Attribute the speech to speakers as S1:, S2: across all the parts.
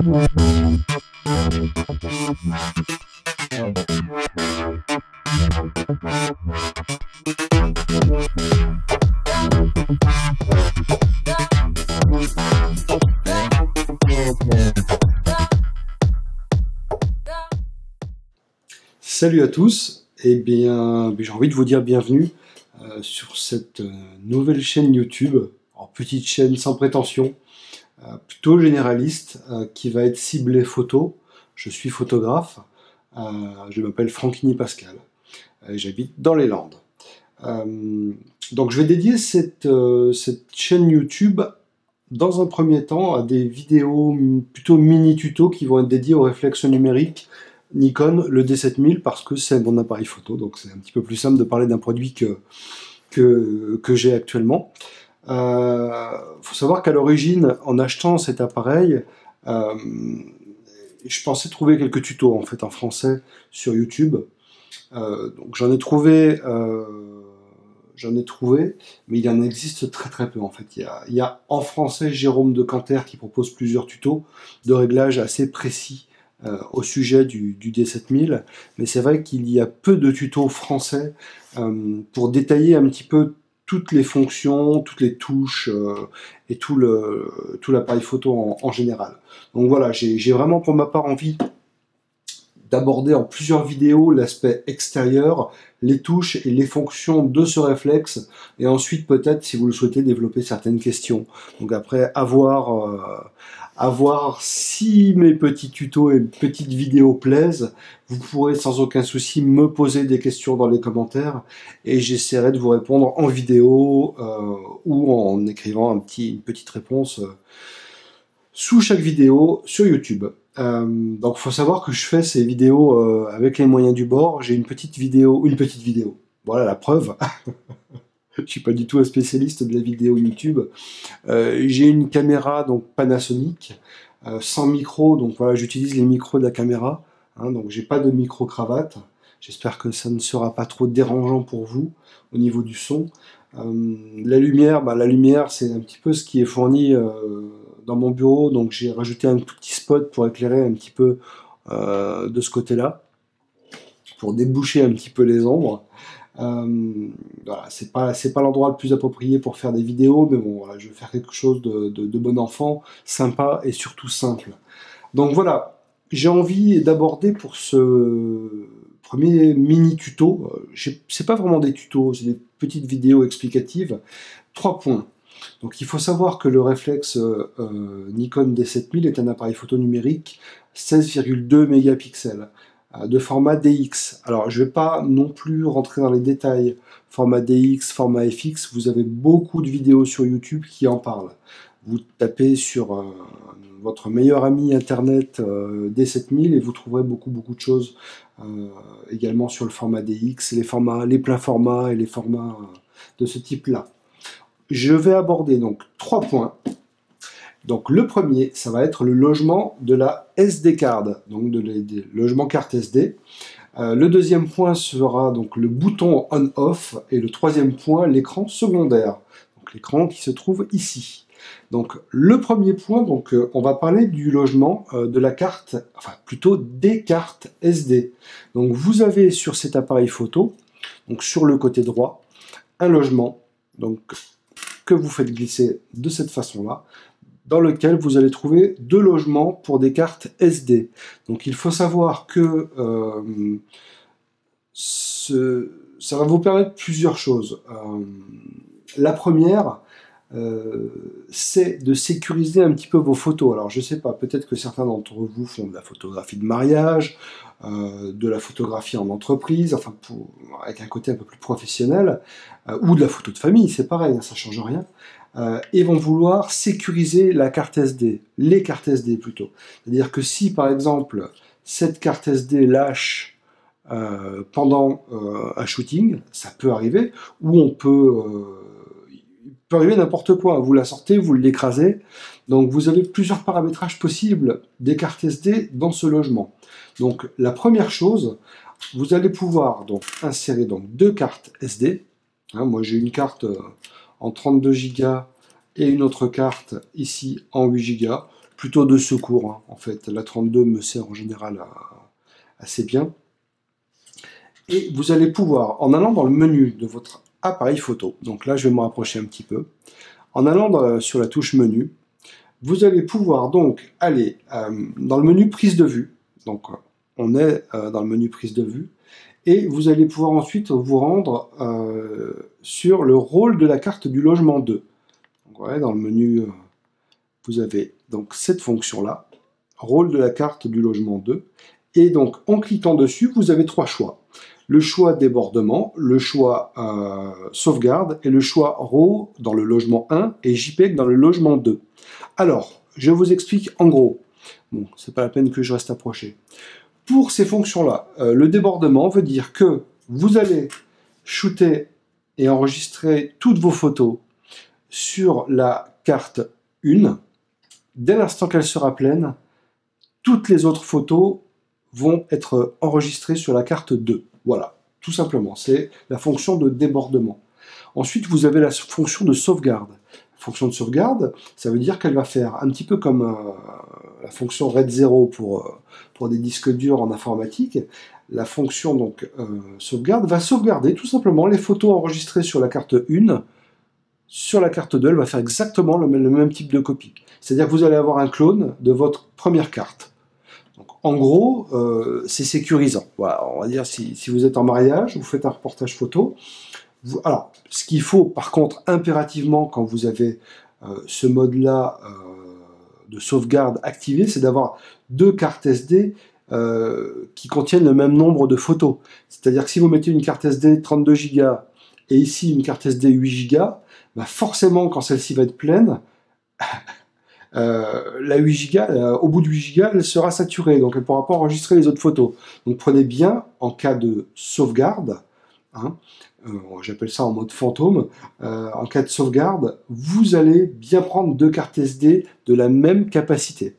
S1: Salut à tous, et bien j'ai envie de vous dire bienvenue sur cette nouvelle chaîne YouTube, alors, petite chaîne sans prétention, plutôt généraliste, qui va être ciblée photo. Je suis photographe, je m'appelle Franquini Pascal, et j'habite dans les Landes. Donc je vais dédier cette chaîne YouTube dans un premier temps à des vidéos plutôt mini-tutos qui vont être dédiées aux réflexes numériques Nikon, le D7000, parce que c'est mon appareil photo, donc c'est un petit peu plus simple de parler d'un produit que j'ai actuellement. Faut savoir qu'à l'origine, en achetant cet appareil, je pensais trouver quelques tutos en fait en français sur YouTube. Donc j'en ai trouvé, mais il en existe très très peu en fait. Il y a en français Jérôme de Canter qui propose plusieurs tutos de réglage assez précis au sujet du D7000, mais c'est vrai qu'il y a peu de tutos français pour détailler un petit peu toutes les fonctions, toutes les touches et tout l'appareil photo en général. Donc voilà, j'ai vraiment pour ma part envie d'aborder en plusieurs vidéos l'aspect extérieur, les touches et les fonctions de ce réflexe, et ensuite peut-être, si vous le souhaitez, développer certaines questions. Donc après, à voir si mes petits tutos et petites vidéos plaisent, vous pourrez sans aucun souci me poser des questions dans les commentaires, et j'essaierai de vous répondre en vidéo ou en écrivant une petite réponse sous chaque vidéo sur YouTube. Donc faut savoir que je fais ces vidéos avec les moyens du bord. J'ai une petite vidéo, voilà la preuve. Je suis pas du tout un spécialiste de la vidéo YouTube. J'ai une caméra donc Panasonic sans micro, donc voilà, j'utilise les micros de la caméra, hein, donc j'ai pas de micro cravate. J'espère que ça ne sera pas trop dérangeant pour vous au niveau du son. La lumière, c'est un petit peu ce qui est fourni dans mon bureau, donc j'ai rajouté un tout petit spot pour éclairer un petit peu de ce côté-là, pour déboucher un petit peu les ombres. Voilà, c'est pas l'endroit le plus approprié pour faire des vidéos, mais bon, voilà, je vais faire quelque chose de bon enfant, sympa et surtout simple. Donc voilà, j'ai envie d'aborder pour ce premier mini tuto, c'est pas vraiment des tutos, c'est des petites vidéos explicatives, 3 points. Donc il faut savoir que le réflexe Nikon D7000 est un appareil photo numérique 16,2 mégapixels de format DX. Alors je ne vais pas non plus rentrer dans les détails, format DX, format FX, vous avez beaucoup de vidéos sur YouTube qui en parlent. Vous tapez sur votre meilleur ami internet D7000 et vous trouverez beaucoup de choses également sur le format DX, les pleins formats et les formats de ce type-là. Je vais aborder donc 3 points. Donc le premier, ça va être le logement de la SD card, donc des logements carte SD. Le deuxième point sera donc le bouton on-off, et le troisième point, l'écran secondaire, donc l'écran qui se trouve ici. Donc le premier point, donc on va parler du logement de la carte, enfin plutôt des cartes SD. Donc vous avez sur cet appareil photo, donc sur le côté droit, un logement, donc que vous faites glisser de cette façon-là, dans lequel vous allez trouver 2 logements pour des cartes SD. Donc il faut savoir que ça va vous permettre plusieurs choses. La première, c'est de sécuriser un petit peu vos photos. Alors je sais pas, peut-être que certains d'entre vous font de la photographie de mariage, de la photographie en entreprise, enfin avec un côté un peu plus professionnel, ou de la photo de famille, c'est pareil, hein, ça change rien. Et vont vouloir sécuriser la carte SD, les cartes SD plutôt. C'est-à-dire que si par exemple cette carte SD lâche pendant un shooting, ça peut arriver, ou il peut arriver n'importe quoi, vous la sortez, vous l'écrasez, donc vous avez plusieurs paramétrages possibles des cartes SD dans ce logement. Donc la première chose, vous allez pouvoir donc insérer donc 2 cartes SD, hein, moi j'ai une carte... en 32 Go et une autre carte ici en 8 Go. plutôt de secours, hein, en fait. La 32 me sert en général assez bien. Et vous allez pouvoir, en allant dans le menu de votre appareil photo, donc là je vais me rapprocher un petit peu, en allant sur la touche menu, vous allez pouvoir donc aller dans le menu prise de vue, donc on est dans le menu prise de vue, et vous allez pouvoir ensuite vous rendre sur le rôle de la carte du logement 2. Donc, ouais, dans le menu, vous avez donc cette fonction-là, rôle de la carte du logement 2, et donc en cliquant dessus, vous avez trois choix. Le choix débordement, le choix sauvegarde, et le choix RAW dans le logement 1 et JPEG dans le logement 2. Alors, je vous explique en gros. Bon, c'est pas la peine que je reste approché. Pour ces fonctions-là, le débordement veut dire que vous allez shooter et enregistrer toutes vos photos sur la carte 1. Dès l'instant qu'elle sera pleine, toutes les autres photos vont être enregistrées sur la carte 2. Voilà, tout simplement, c'est la fonction de débordement. Ensuite, vous avez la fonction de sauvegarde. La fonction de sauvegarde, ça veut dire qu'elle va faire un petit peu comme la fonction RAID 0 pour des disques durs en informatique. La fonction donc sauvegarde va sauvegarder tout simplement les photos enregistrées sur la carte 1. Sur la carte 2, elle va faire exactement le même type de copie. C'est-à-dire que vous allez avoir un clone de votre première carte. Donc, en gros, c'est sécurisant. Voilà, on va dire si vous êtes en mariage, vous faites un reportage photo. Alors, ce qu'il faut, par contre, impérativement, quand vous avez ce mode-là de sauvegarde activé, c'est d'avoir deux cartes SD qui contiennent le même nombre de photos. C'est-à-dire que si vous mettez une carte SD 32 Go et ici une carte SD 8 Go, bah forcément, quand celle-ci va être pleine, la 8 Go, au bout de 8 Go, elle sera saturée, donc elle ne pourra pas enregistrer les autres photos. Donc prenez bien, en cas de sauvegarde, hein, j'appelle ça en mode fantôme, en cas de sauvegarde, vous allez bien prendre deux cartes SD de la même capacité.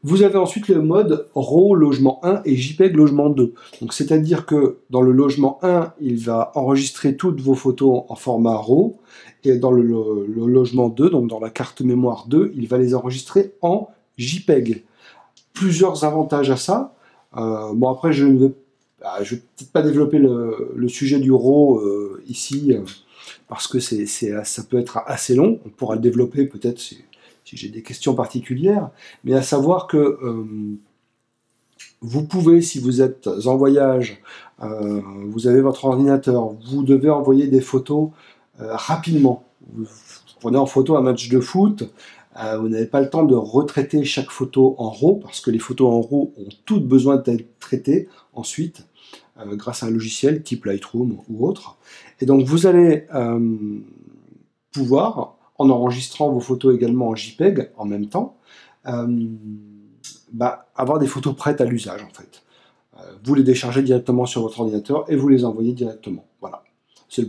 S1: Vous avez ensuite le mode RAW logement 1 et JPEG logement 2. Donc c'est-à-dire que dans le logement 1, il va enregistrer toutes vos photos en format RAW, et dans le logement 2, donc dans la carte mémoire 2, il va les enregistrer en JPEG. Plusieurs avantages à ça. Bon après je ne vais peut-être pas développer le sujet du RAW ici, parce que ça peut être assez long. On pourra le développer peut-être si j'ai des questions particulières, mais à savoir que vous pouvez, si vous êtes en voyage, vous avez votre ordinateur, vous devez envoyer des photos rapidement. Vous prenez en photo un match de foot, vous n'avez pas le temps de retraiter chaque photo en RAW, parce que les photos en RAW ont toutes besoin d'être traitées ensuite, grâce à un logiciel type Lightroom ou autre. Et donc vous allez pouvoir, en enregistrant vos photos également en JPEG en même temps, avoir des photos prêtes à l'usage en fait. Vous les déchargez directement sur votre ordinateur et vous les envoyez directement. Voilà. C'est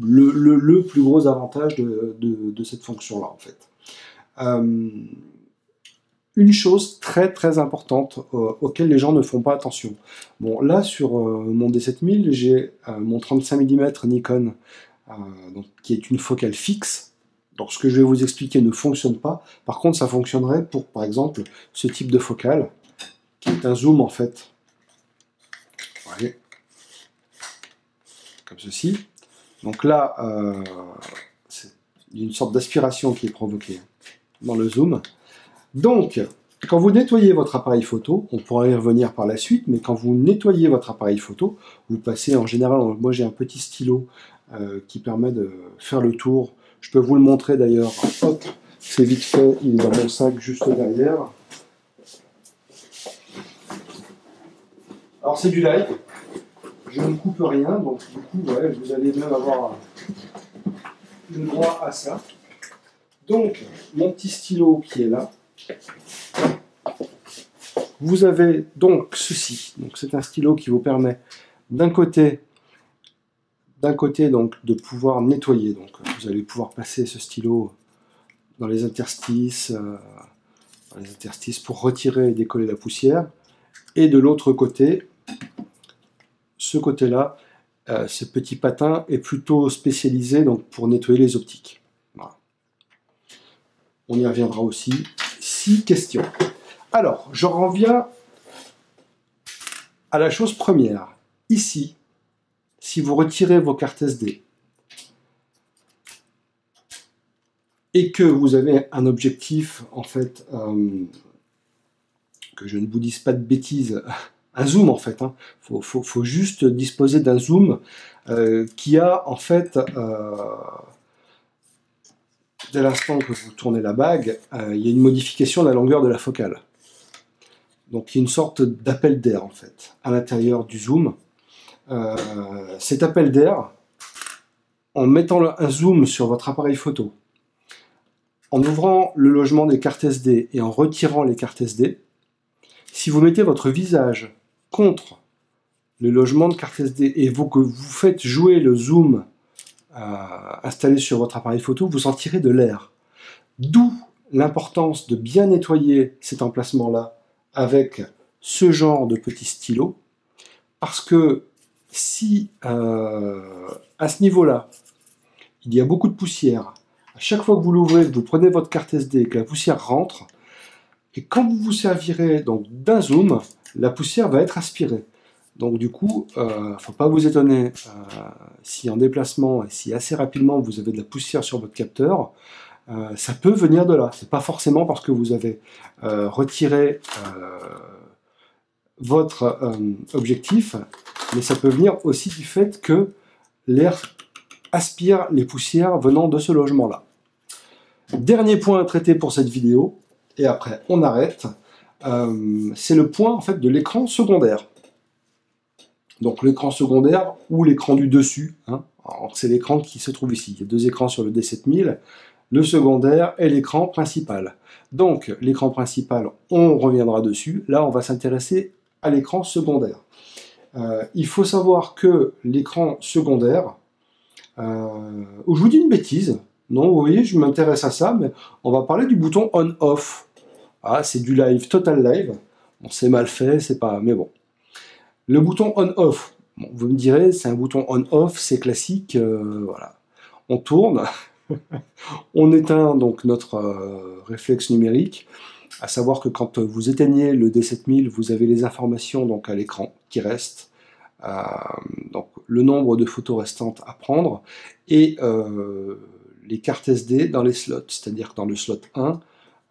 S1: le plus gros avantage de cette fonction-là en fait. Une chose très très importante auquel les gens ne font pas attention. Bon, là sur mon D7000, j'ai mon 35 mm Nikon, donc, qui est une focale fixe. Donc ce que je vais vous expliquer ne fonctionne pas. Par contre, ça fonctionnerait pour, par exemple, ce type de focale, qui est un zoom en fait. Vous voyez, comme ceci. Donc là, c'est une sorte d'aspiration qui est provoquée dans le zoom. Donc, quand vous nettoyez votre appareil photo, on pourra y revenir par la suite, mais quand vous nettoyez votre appareil photo, vous passez en général, moi j'ai un petit stylo qui permet de faire le tour. Je peux vous le montrer d'ailleurs. Hop, c'est vite fait, il est dans mon sac juste derrière. Alors c'est du live, je ne coupe rien, donc du coup ouais, vous allez même avoir le droit à ça. Donc mon petit stylo qui est là. Vous avez donc ceci. Donc c'est un stylo qui vous permet d'un côté donc de pouvoir nettoyer. Donc vous allez pouvoir passer ce stylo dans les interstices pour retirer et décoller la poussière. Et de l'autre côté, ce côté-là, ce petit patin est plutôt spécialisé donc pour nettoyer les optiques. Voilà. On y reviendra aussi. 6 questions. Alors, je reviens à la chose première. Ici, si vous retirez vos cartes SD et que vous avez un objectif, en fait, que je ne vous dise pas de bêtises, un zoom en fait, hein. Faut juste disposer d'un zoom qui a en fait, dès l'instant que vous tournez la bague, il y a une modification de la longueur de la focale. Donc il y a une sorte d'appel d'air en fait, à l'intérieur du zoom. Cet appel d'air, en mettant un zoom sur votre appareil photo, en ouvrant le logement des cartes SD et en retirant les cartes SD, si vous mettez votre visage contre le logement de carte SD et que vous faites jouer le zoom installé sur votre appareil photo, vous sentirez de l'air. D'où l'importance de bien nettoyer cet emplacement-là avec ce genre de petit stylo, parce que si à ce niveau-là, il y a beaucoup de poussière, à chaque fois que vous l'ouvrez, vous prenez votre carte SD et que la poussière rentre, et quand vous vous servirez donc d'un zoom, la poussière va être aspirée. Donc du coup, il ne faut pas vous étonner si en déplacement et si assez rapidement vous avez de la poussière sur votre capteur, ça peut venir de là. C'est pas forcément parce que vous avez retiré votre objectif, mais ça peut venir aussi du fait que l'air aspire les poussières venant de ce logement-là. Dernier point à traiter pour cette vidéo, et après on arrête, c'est le point en fait de l'écran secondaire. Donc l'écran secondaire ou l'écran du dessus, hein. C'est l'écran qui se trouve ici. Il y a deux écrans sur le D7000, le secondaire et l'écran principal. Donc l'écran principal, on reviendra dessus. Là, on va s'intéresser à l'écran secondaire. Il faut savoir que l'écran secondaire, je vous dis une bêtise, non, vous voyez, je m'intéresse à ça, mais on va parler du bouton on-off. Ah, c'est du live, total live. Bon, c'est mal fait, c'est pas, mais bon. Le bouton on-off, bon, vous me direz, c'est un bouton on-off, c'est classique, voilà. On tourne, on éteint donc notre réflexe numérique, à savoir que quand vous éteignez le D7000, vous avez les informations donc à l'écran qui restent, donc le nombre de photos restantes à prendre, et les cartes SD dans les slots, c'est-à-dire que dans le slot 1,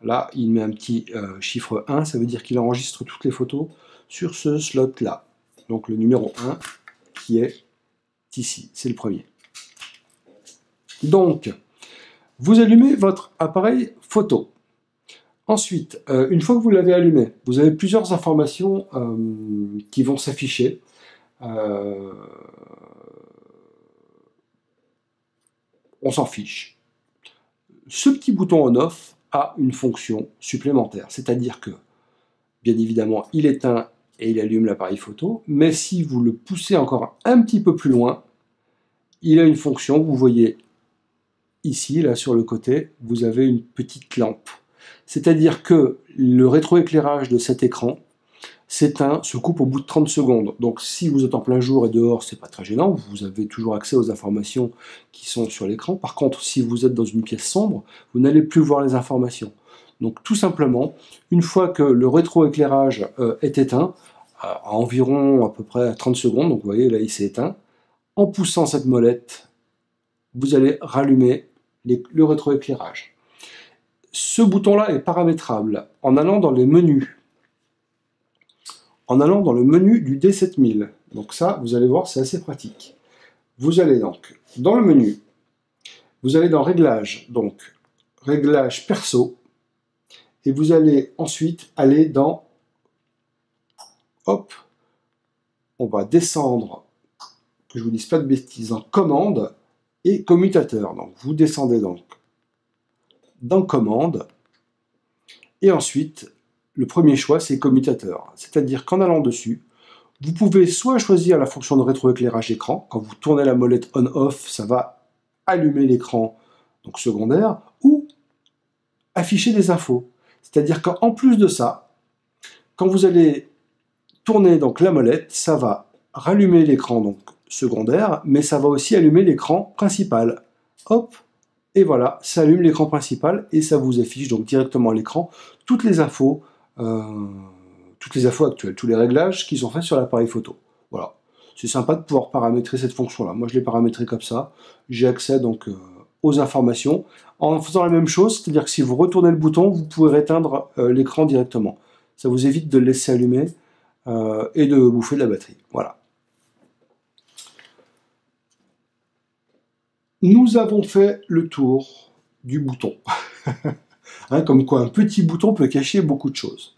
S1: là, il met un petit chiffre 1, ça veut dire qu'il enregistre toutes les photos sur ce slot-là. Donc le numéro 1 qui est ici, c'est le premier. Donc, vous allumez votre appareil photo. Ensuite, une fois que vous l'avez allumé, vous avez plusieurs informations qui vont s'afficher. On s'en fiche. Ce petit bouton on-off a une fonction supplémentaire, c'est-à-dire que, bien évidemment, il éteint et il allume l'appareil photo, mais si vous le poussez encore un petit peu plus loin, il a une fonction, vous voyez ici, là sur le côté, vous avez une petite lampe. C'est-à-dire que le rétroéclairage de cet écran s'éteint, se coupe au bout de 30 secondes. Donc si vous êtes en plein jour et dehors, c'est pas très gênant, vous avez toujours accès aux informations qui sont sur l'écran. Par contre, si vous êtes dans une pièce sombre, vous n'allez plus voir les informations. Donc tout simplement, une fois que le rétroéclairage est éteint, à environ à peu près 30 secondes, donc vous voyez là il s'est éteint, en poussant cette molette, vous allez rallumer le rétroéclairage. Ce bouton-là est paramétrable en allant dans les menus. En allant dans le menu du D7000. Donc ça, vous allez voir, c'est assez pratique. Vous allez donc dans le menu, vous allez dans Réglages, donc Réglages perso, et vous allez ensuite aller dans, hop, on va descendre, que je vous dise pas de bêtises, en Commande et Commutateur. Donc vous descendez donc dans Commande, et ensuite, le premier choix, c'est commutateur. C'est-à-dire qu'en allant dessus, vous pouvez soit choisir la fonction de rétroéclairage écran, quand vous tournez la molette on-off, ça va allumer l'écran donc secondaire, ou afficher des infos. C'est-à-dire qu'en plus de ça, quand vous allez tourner donc la molette, ça va rallumer l'écran donc secondaire, mais ça va aussi allumer l'écran principal. Hop, Et voilà, ça allume l'écran principal et ça vous affiche donc directement à l'écran toutes les infos actuelles, tous les réglages qui sont faits sur l'appareil photo. Voilà, c'est sympa de pouvoir paramétrer cette fonction-là. Moi, je l'ai paramétré comme ça. J'ai accès donc aux informations en faisant la même chose, c'est-à-dire que si vous retournez le bouton, vous pouvez éteindre l'écran directement. Ça vous évite de le laisser allumer et de bouffer de la batterie. Voilà. Nous avons fait le tour du bouton. Hein, comme quoi, un petit bouton peut cacher beaucoup de choses.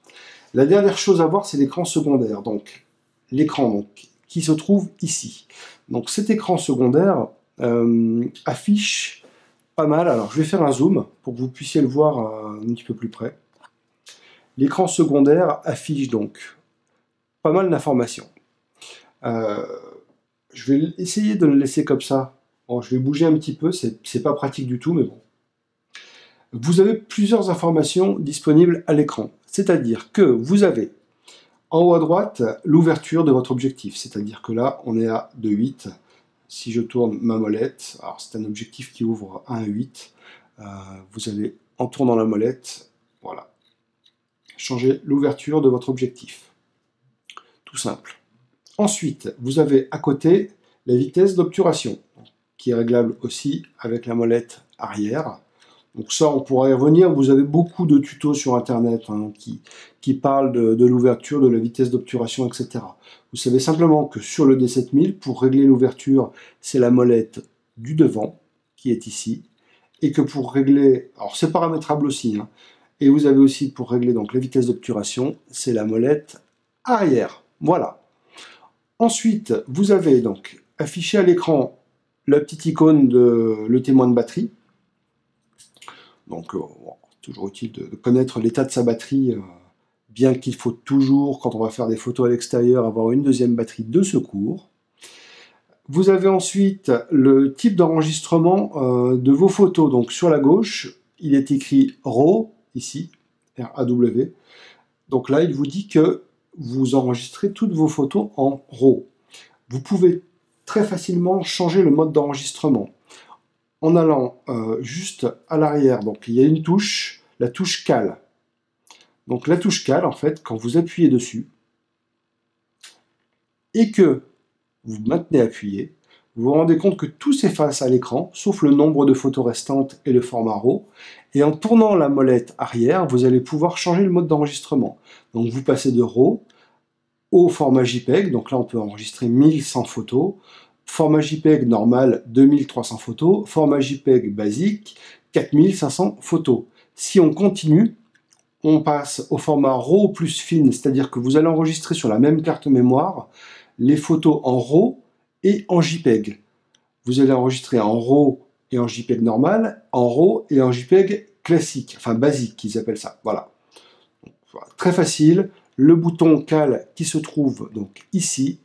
S1: La dernière chose à voir, c'est l'écran secondaire. Donc, l'écran qui se trouve ici. Donc, cet écran secondaire affiche pas mal. Alors, je vais faire un zoom pour que vous puissiez le voir un petit peu plus près. L'écran secondaire affiche donc pas mal d'informations. Je vais essayer de le laisser comme ça. Bon, je vais bouger un petit peu, c'est pas pratique du tout, mais bon. Vous avez plusieurs informations disponibles à l'écran. C'est-à-dire que vous avez en haut à droite l'ouverture de votre objectif. C'est-à-dire que là, on est à 2.8. Si je tourne ma molette, alors c'est un objectif qui ouvre à 1.8. Vous allez, en tournant la molette, voilà, changer l'ouverture de votre objectif. Tout simple. Ensuite, vous avez à côté la vitesse d'obturation, qui est réglable aussi avec la molette arrière. Donc ça, on pourra y revenir. Vous avez beaucoup de tutos sur Internet qui parlent de l'ouverture, de la vitesse d'obturation, etc. Vous savez simplement que sur le D7000, pour régler l'ouverture, c'est la molette du devant, qui est ici, et que pour régler... Alors c'est paramétrable aussi, hein, et vous avez aussi pour régler donc la vitesse d'obturation, c'est la molette arrière. Voilà. Ensuite, vous avez donc affiché à l'écran la petite icône de le témoin de batterie. Donc, toujours utile de connaître l'état de sa batterie, bien qu'il faut toujours, quand on va faire des photos à l'extérieur, avoir une deuxième batterie de secours. Vous avez ensuite le type d'enregistrement de vos photos. Donc, sur la gauche, il est écrit RAW, ici, R-A-W. Donc là, il vous dit que vous enregistrez toutes vos photos en RAW. Vous pouvez très facilement changer le mode d'enregistrement en allant juste à l'arrière. Donc il y a une touche, la touche Cal. Donc la touche Cal, en fait, quand vous appuyez dessus et que vous maintenez appuyé, vous vous rendez compte que tout s'efface à l'écran, sauf le nombre de photos restantes et le format RAW. Et en tournant la molette arrière, vous allez pouvoir changer le mode d'enregistrement. Donc vous passez de RAW au format JPEG, donc là on peut enregistrer 1100 photos, format JPEG normal 2300 photos, format JPEG basique 4500 photos. Si on continue, on passe au format RAW plus fine, c'est-à-dire que vous allez enregistrer sur la même carte mémoire les photos en RAW et en JPEG. Vous allez enregistrer en RAW et en JPEG normal, en RAW et en JPEG classique, enfin basique qu'ils appellent ça. Voilà. Donc, voilà. Très facile. Le bouton Cal qui se trouve donc ici,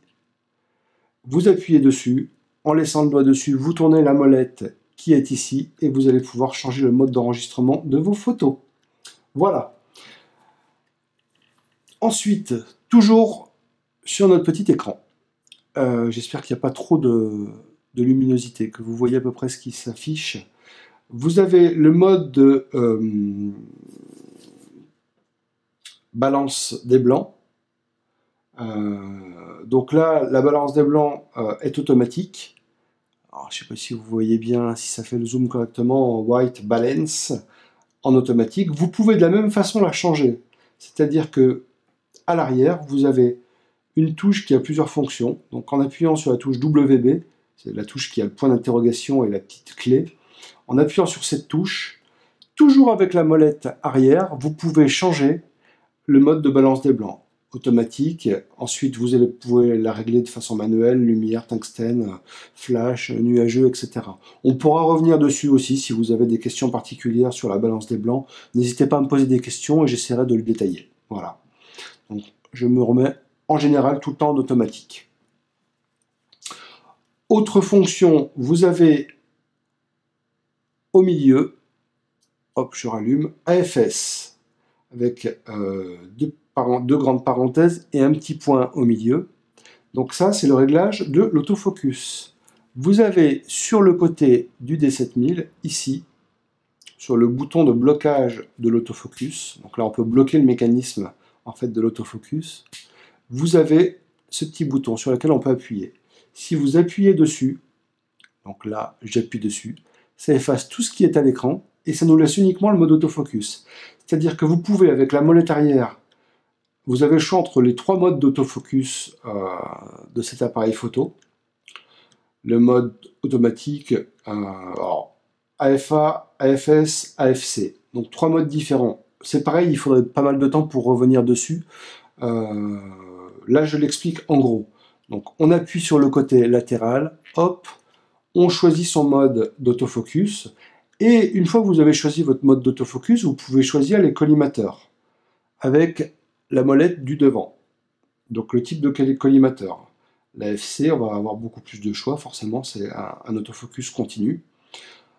S1: vous appuyez dessus, en laissant le doigt dessus, vous tournez la molette qui est ici et vous allez pouvoir changer le mode d'enregistrement de vos photos. Voilà. Ensuite, toujours sur notre petit écran, j'espère qu'il n'y a pas trop de luminosité, que vous voyez à peu près ce qui s'affiche. Vous avez le mode de balance des blancs. Donc là, la balance des blancs est automatique. Alors, je ne sais pas si vous voyez bien, si ça fait le zoom correctement, en white balance, en automatique. Vous pouvez de la même façon la changer. C'est-à-dire que à l'arrière, vous avez une touche qui a plusieurs fonctions. Donc en appuyant sur la touche WB, c'est la touche qui a le point d'interrogation et la petite clé, en appuyant sur cette touche, toujours avec la molette arrière, vous pouvez changer le mode de balance des blancs. Automatique, ensuite vous pouvez la régler de façon manuelle, lumière, tungstène, flash, nuageux, etc. On pourra revenir dessus aussi si vous avez des questions particulières sur la balance des blancs. N'hésitez pas à me poser des questions et j'essaierai de le détailler. Voilà. Donc je me remets en général tout le temps en automatique. Autre fonction, vous avez au milieu, hop, je rallume, AFS, avec deux grandes parenthèses et un petit point au milieu. Donc ça, c'est le réglage de l'autofocus. Vous avez sur le côté du D7000, ici, sur le bouton de blocage de l'autofocus, donc là on peut bloquer le mécanisme en fait de l'autofocus, vous avez ce petit bouton sur lequel on peut appuyer. Si vous appuyez dessus, donc là j'appuie dessus, ça efface tout ce qui est à l'écran et ça nous laisse uniquement le mode autofocus. C'est-à-dire que vous pouvez, avec la molette arrière, vous avez le choix entre les 3 modes d'autofocus de cet appareil photo. Le mode automatique, alors, AFA, AFS, AFC. Donc 3 modes différents. C'est pareil, il faudrait pas mal de temps pour revenir dessus. Là, je l'explique en gros. Donc on appuie sur le côté latéral, hop, on choisit son mode d'autofocus. Et une fois que vous avez choisi votre mode d'autofocus, vous pouvez choisir les collimateurs avec la molette du devant. Donc le type de collimateur. La FC, on va avoir beaucoup plus de choix, forcément, c'est un autofocus continu.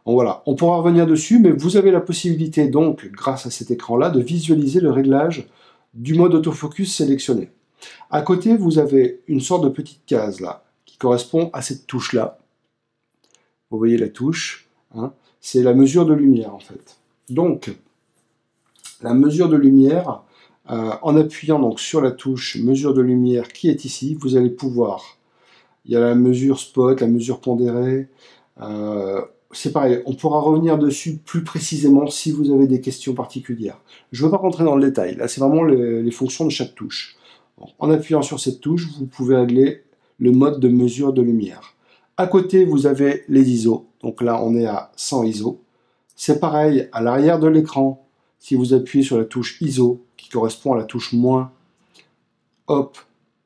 S1: Donc voilà, on pourra revenir dessus, mais vous avez la possibilité, donc, grâce à cet écran-là, de visualiser le réglage du mode autofocus sélectionné. À côté, vous avez une sorte de petite case, là, qui correspond à cette touche-là. Vous voyez la touche, hein, c'est la mesure de lumière, en fait. Donc, la mesure de lumière, en appuyant donc sur la touche mesure de lumière qui est ici, vous allez pouvoir, il y a la mesure spot, la mesure pondérée, c'est pareil, on pourra revenir dessus plus précisément si vous avez des questions particulières. Je ne veux pas rentrer dans le détail, là c'est vraiment les fonctions de chaque touche. Donc, en appuyant sur cette touche, vous pouvez régler le mode de mesure de lumière. À côté, vous avez les ISO, donc là on est à 100 ISO. C'est pareil, à l'arrière de l'écran, si vous appuyez sur la touche ISO, qui correspond à la touche moins, hop,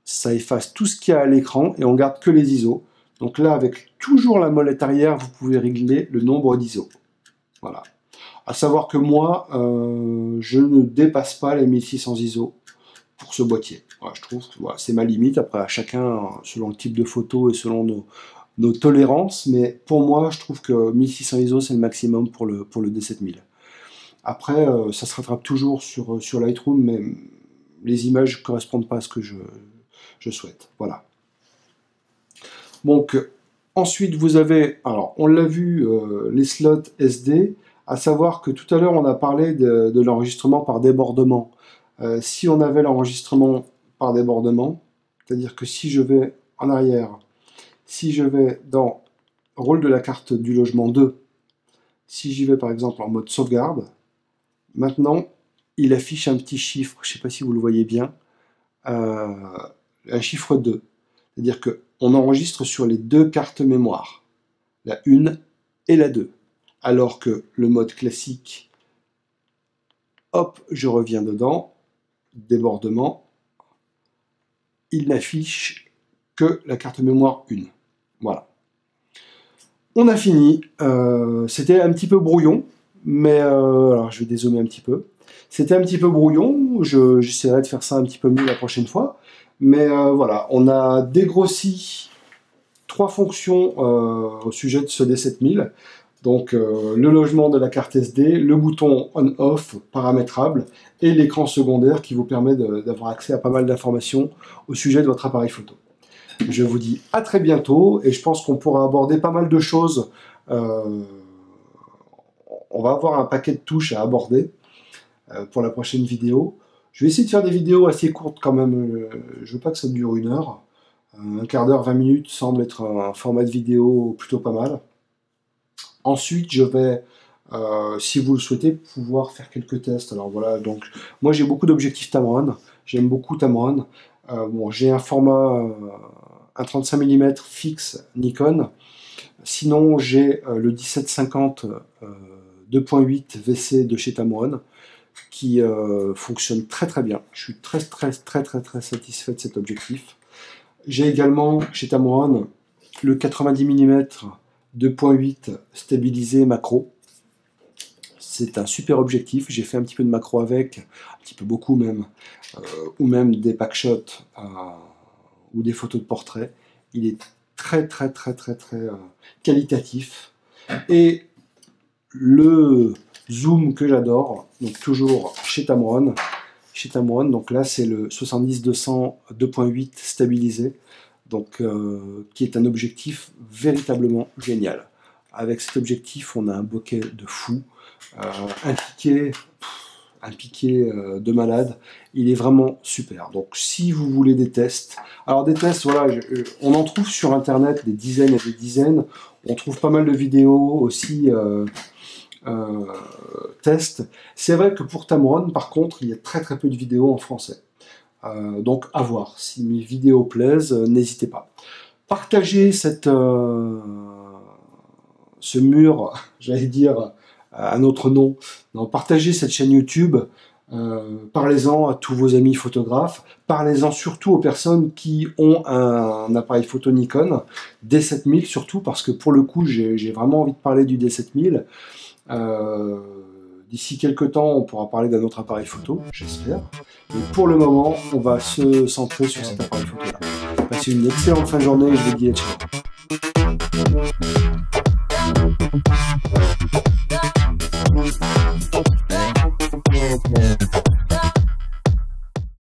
S1: ça efface tout ce qu'il y a à l'écran et on garde que les ISO. Donc là, avec toujours la molette arrière, vous pouvez régler le nombre d'ISO. Voilà. À savoir que moi, je ne dépasse pas les 1600 ISO pour ce boîtier. Voilà, je trouve que voilà, c'est ma limite. Après, à chacun, selon le type de photo et selon nos tolérances, mais pour moi, je trouve que 1600 ISO, c'est le maximum pour le D7000. Après, ça se rattrape toujours sur Lightroom, mais les images ne correspondent pas à ce que je souhaite. Voilà. Donc, ensuite, vous avez, alors, on l'a vu, les slots SD, à savoir que tout à l'heure, on a parlé de l'enregistrement par débordement. Si on avait l'enregistrement par débordement, c'est-à-dire que si je vais en arrière, si je vais dans rôle de la carte du logement 2, si j'y vais par exemple en mode sauvegarde, maintenant, il affiche un petit chiffre, je ne sais pas si vous le voyez bien, un chiffre 2. C'est-à-dire qu'on enregistre sur les 2 cartes mémoire, la 1 et la 2. Alors que le mode classique, hop, je reviens dedans, débordement, il n'affiche que la carte mémoire 1. Voilà. On a fini. C'était un petit peu brouillon, mais alors je vais dézoomer un petit peu. C'était un petit peu brouillon, j'essaierai de faire ça un petit peu mieux la prochaine fois. Mais voilà, on a dégrossi 3 fonctions au sujet de ce D7000. Donc le logement de la carte SD, le bouton on-off paramétrable et l'écran secondaire qui vous permet d'avoir accès à pas mal d'informations au sujet de votre appareil photo. Je vous dis à très bientôt et je pense qu'on pourra aborder pas mal de choses. On va avoir un paquet de touches à aborder pour la prochaine vidéo. Je vais essayer de faire des vidéos assez courtes quand même. Je veux pas que ça dure 1 heure. Un quart d'heure, 20 minutes semble être un format de vidéo plutôt pas mal. Ensuite, je vais, si vous le souhaitez, pouvoir faire quelques tests. Alors voilà, donc moi j'ai beaucoup d'objectifs Tamron. J'aime beaucoup Tamron. Bon, j'ai un format, un 35 mm fixe Nikon. Sinon, j'ai le 1750 2.8 VC de chez Tamron qui fonctionne très très bien. Je suis très satisfait de cet objectif. J'ai également chez Tamron le 90 mm 2.8 stabilisé macro. C'est un super objectif. J'ai fait un petit peu de macro avec, un petit peu beaucoup même, ou même des packshots ou des photos de portrait. Il est très qualitatif. Et le zoom que j'adore, donc toujours chez Tamron, donc là c'est le 70-200 2.8 stabilisé, donc qui est un objectif véritablement génial. Avec cet objectif, on a un bokeh de fou. un piqué de malade. Il est vraiment super. Donc si vous voulez des tests, alors des tests, voilà, on en trouve sur internet des dizaines et des dizaines. On trouve pas mal de vidéos aussi tests. C'est vrai que pour Tamron, par contre, il y a très très peu de vidéos en français. Donc à voir. Si mes vidéos plaisent, n'hésitez pas. Partagez ce mur, j'allais dire un autre nom. Non, partagez cette chaîne YouTube. Parlez-en à tous vos amis photographes. Parlez-en surtout aux personnes qui ont un appareil photo Nikon D7000 surtout, parce que pour le coup, j'ai vraiment envie de parler du D7000. D'ici quelques temps, on pourra parler d'un autre appareil photo, j'espère. Mais pour le moment, on va se centrer sur cet appareil photo-là. Passez une excellente fin de journée et je vous dis à ciao.